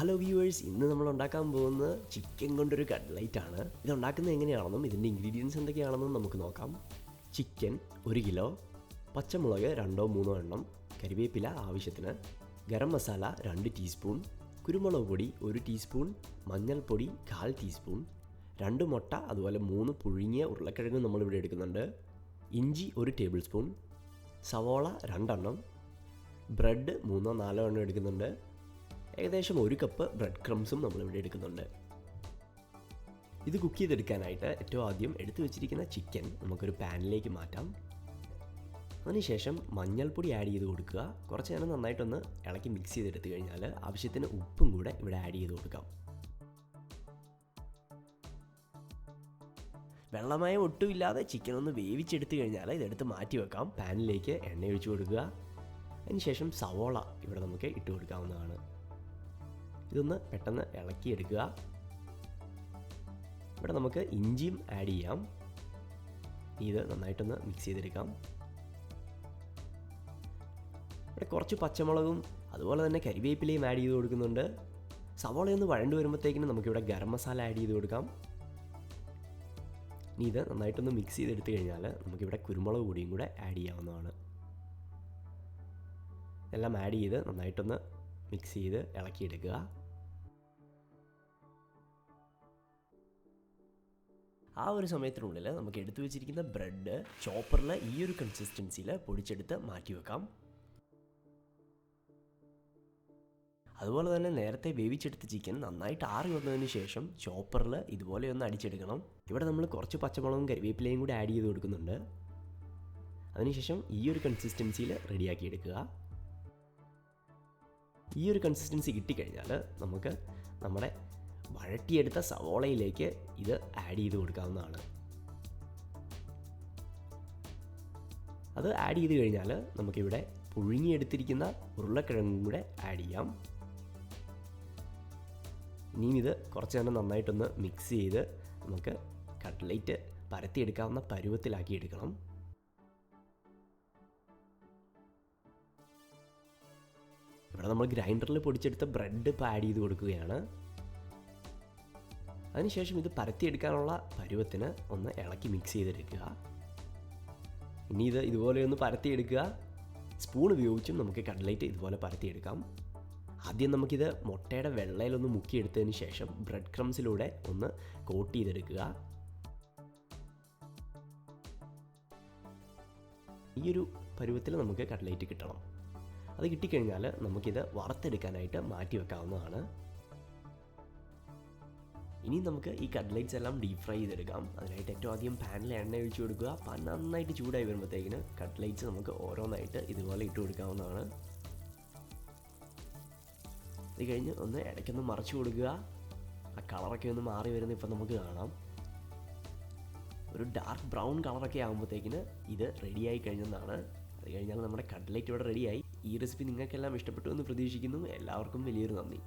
Hello viewers, ഇന്ന് നമ്മൾ ഉണ്ടാക്കാൻ പോകുന്നത് ചിക്കൻ കൊണ്ടൊരു കട്ട്ലൈറ്റ് ആണ്. ഇത് ഉണ്ടാക്കുന്നത് എങ്ങനെയാണെന്നും ഇതിൻ്റെ ഇൻഗ്രീഡിയൻസ് എന്തൊക്കെയാണെന്നും നമുക്ക് നോക്കാം. ചിക്കൻ 1 കിലോ, പച്ചമുളക് 2-3 എണ്ണം, കരിവേപ്പില ആവശ്യത്തിന്, ഗരം മസാല 2 ടീസ്പൂൺ, കുരുമുളക് പൊടി 1 ടീസ്പൂൺ, മഞ്ഞൾപ്പൊടി 1/4 ടീസ്പൂൺ, 2 മുട്ട, അതുപോലെ 3 പുഴുങ്ങിയ ഉരുളക്കിഴങ്ങ് നമ്മളിവിടെ എടുക്കുന്നുണ്ട്, ഇഞ്ചി 1 ടേബിൾ സ്പൂൺ, സവോള 2 എണ്ണം, ബ്രെഡ് 3-4 എണ്ണം എടുക്കുന്നുണ്ട്, ഏകദേശം 1 കപ്പ് ബ്രെഡ് ക്രംസും നമ്മളിവിടെ എടുക്കുന്നുണ്ട്. ഇത് കുക്ക് ചെയ്തെടുക്കാനായിട്ട് ഏറ്റവും ആദ്യം എടുത്തു വെച്ചിരിക്കുന്ന ചിക്കൻ നമുക്കൊരു പാനിലേക്ക് മാറ്റാം. അതിനുശേഷം മഞ്ഞൾപ്പൊടി ആഡ് ചെയ്ത് കൊടുക്കുക. കുറച്ച് നേരം നന്നായിട്ടൊന്ന് ഇളക്കി മിക്സ് ചെയ്തെടുത്തു കഴിഞ്ഞാൽ ആവശ്യത്തിന് ഉപ്പും കൂടെ ഇവിടെ ആഡ് ചെയ്ത് കൊടുക്കാം. വെള്ളമയം ഒട്ടുമില്ലാതെ ചിക്കൻ ഒന്ന് വേവിച്ചെടുത്ത് കഴിഞ്ഞാൽ ഇതെടുത്ത് മാറ്റി വെക്കാം. പാനിലേക്ക് എണ്ണ ഒഴിച്ചു കൊടുക്കുക. അതിനുശേഷം സവോള ഇവിടെ നമുക്ക് ഇട്ട് കൊടുക്കാവുന്നതാണ്. ഇതൊന്ന് പെട്ടെന്ന് ഇളക്കിയെടുക്കുക. ഇവിടെ നമുക്ക് ഇഞ്ചിയും ആഡ് ചെയ്യാം. ഇത് നന്നായിട്ടൊന്ന് മിക്സ് ചെയ്തെടുക്കാം. ഇവിടെ കുറച്ച് പച്ചമുളകും അതുപോലെ തന്നെ കരിവേപ്പിലയും ആഡ് ചെയ്ത് കൊടുക്കുന്നുണ്ട്. സവോളയൊന്ന് വഴണ്ട് വരുമ്പോഴത്തേക്കിനും നമുക്കിവിടെ ഗരം മസാല ആഡ് ചെയ്ത് കൊടുക്കാം. ഇനി ഇത് നന്നായിട്ടൊന്ന് മിക്സ് ചെയ്തെടുത്ത് കഴിഞ്ഞാൽ നമുക്കിവിടെ കുരുമുളക് പൊടിയും കൂടെ ആഡ് ചെയ്യാവുന്നതാണ്. എല്ലാം ആഡ് ചെയ്ത് നന്നായിട്ടൊന്ന് മിക്സ് ചെയ്ത് ഇളക്കിയെടുക്കുക. ആ ഒരു സമയത്തിനുള്ളിൽ നമുക്ക് എടുത്തു വെച്ചിരിക്കുന്ന ബ്രെഡ് ചോപ്പറിൽ ഈ ഒരു കൺസിസ്റ്റൻസിയിൽ പൊടിച്ചെടുത്ത് മാറ്റി വെക്കാം. അതുപോലെ തന്നെ നേരത്തെ വേവിച്ചെടുത്ത ചിക്കൻ നന്നായിട്ട് ആറി വന്നതിന് ശേഷം ചോപ്പറിൽ ഇതുപോലെ ഒന്ന് അടിച്ചെടുക്കണം. ഇവിടെ നമ്മൾ കുറച്ച് പച്ചമുളകും കരിവേപ്പിലയും കൂടി ആഡ് ചെയ്ത് കൊടുക്കുന്നുണ്ട്. അതിനുശേഷം ഈ ഒരു കൺസിസ്റ്റൻസിയിൽ റെഡിയാക്കി എടുക്കുക. ഈ ഒരു കൺസിസ്റ്റൻസി കിട്ടിക്കഴിഞ്ഞാൽ നമുക്ക് നമ്മുടെ വഴറ്റിയെടുത്ത സവോളയിലേക്ക് ഇത് ആഡ് ചെയ്ത് കൊടുക്കാവുന്നതാണ്. അത് ആഡ് ചെയ്ത് കഴിഞ്ഞാൽ നമുക്കിവിടെ പുഴുങ്ങിയെടുത്തിരിക്കുന്ന ഉരുളക്കിഴങ്ങും കൂടെ ആഡ് ചെയ്യാം. ഇനിയും ഇത് കുറച്ച് നേരം നന്നായിട്ടൊന്ന് മിക്സ് ചെയ്ത് നമുക്ക് കട്ട്ലൈറ്റ് പരത്തിയെടുക്കാവുന്ന പരുവത്തിലാക്കി എടുക്കണം. ഇവിടെ നമ്മൾ ഗ്രൈൻഡറിൽ പൊടിച്ചെടുത്ത ബ്രെഡ് ഇപ്പോൾ ആഡ് ചെയ്ത് കൊടുക്കുകയാണ്. അതിനുശേഷം ഇത് പരത്തിയെടുക്കാനുള്ള പരുവത്തിന് ഒന്ന് ഇളക്കി മിക്സ് ചെയ്തെടുക്കുക. ഇനി ഇത് ഇതുപോലെ ഒന്ന് പരത്തിയെടുക്കുക. സ്പൂൺ ഉപയോഗിച്ചും നമുക്ക് കട്ട്ലൈറ്റ് ഇതുപോലെ പരത്തിയെടുക്കാം. ആദ്യം നമുക്കിത് മുട്ടയുടെ വെള്ളയിലൊന്ന് മുക്കിയെടുത്തതിന് ശേഷം ബ്രെഡ് ക്രംസിലൂടെ ഒന്ന് കോട്ട് ചെയ്തെടുക്കുക. ഈ ഒരു പരുവത്തിൽ നമുക്ക് കട്ട്ലൈറ്റ് കിട്ടണം. അത് കിട്ടിക്കഴിഞ്ഞാൽ നമുക്കിത് വറുത്തെടുക്കാനായിട്ട് മാറ്റി വെക്കാവുന്നതാണ്. ഇനി നമുക്ക് ഈ കട്ട്ലൈറ്റ്സ് എല്ലാം ഡീപ് ഫ്രൈ ചെയ്തെടുക്കാം. അതിനായിട്ട് ഏറ്റവും ആദ്യം പാനിൽ എണ്ണ ഒഴിച്ചു കൊടുക്കുക. പാൻ നന്നായിട്ട് ചൂടായി വരുമ്പോഴത്തേക്കിന് കട്ട്ലൈറ്റ്സ് നമുക്ക് ഓരോന്നായിട്ട് ഇതുപോലെ ഇട്ട് കൊടുക്കാവുന്നതാണ്. ഇത് കഴിഞ്ഞ് ഒന്ന് ഇടയ്ക്കൊന്ന് മറിച്ച് കൊടുക്കുക. ആ കളറൊക്കെ ഒന്ന് മാറി വരുന്നത് ഇപ്പം നമുക്ക് കാണാം. ഒരു ഡാർക്ക് ബ്രൗൺ കളറൊക്കെ ആകുമ്പോഴത്തേക്കിന് ഇത് റെഡിയായി കഴിഞ്ഞെന്നാണ്. അത് കഴിഞ്ഞാൽ നമ്മുടെ കട്ട്ലൈറ്റ് ഇവിടെ റെഡിയായി. ഈ റെസിപ്പി നിങ്ങൾക്കെല്ലാം ഇഷ്ടപ്പെട്ടു എന്ന് പ്രതീക്ഷിക്കുന്നു. എല്ലാവർക്കും വലിയൊരു നന്ദി.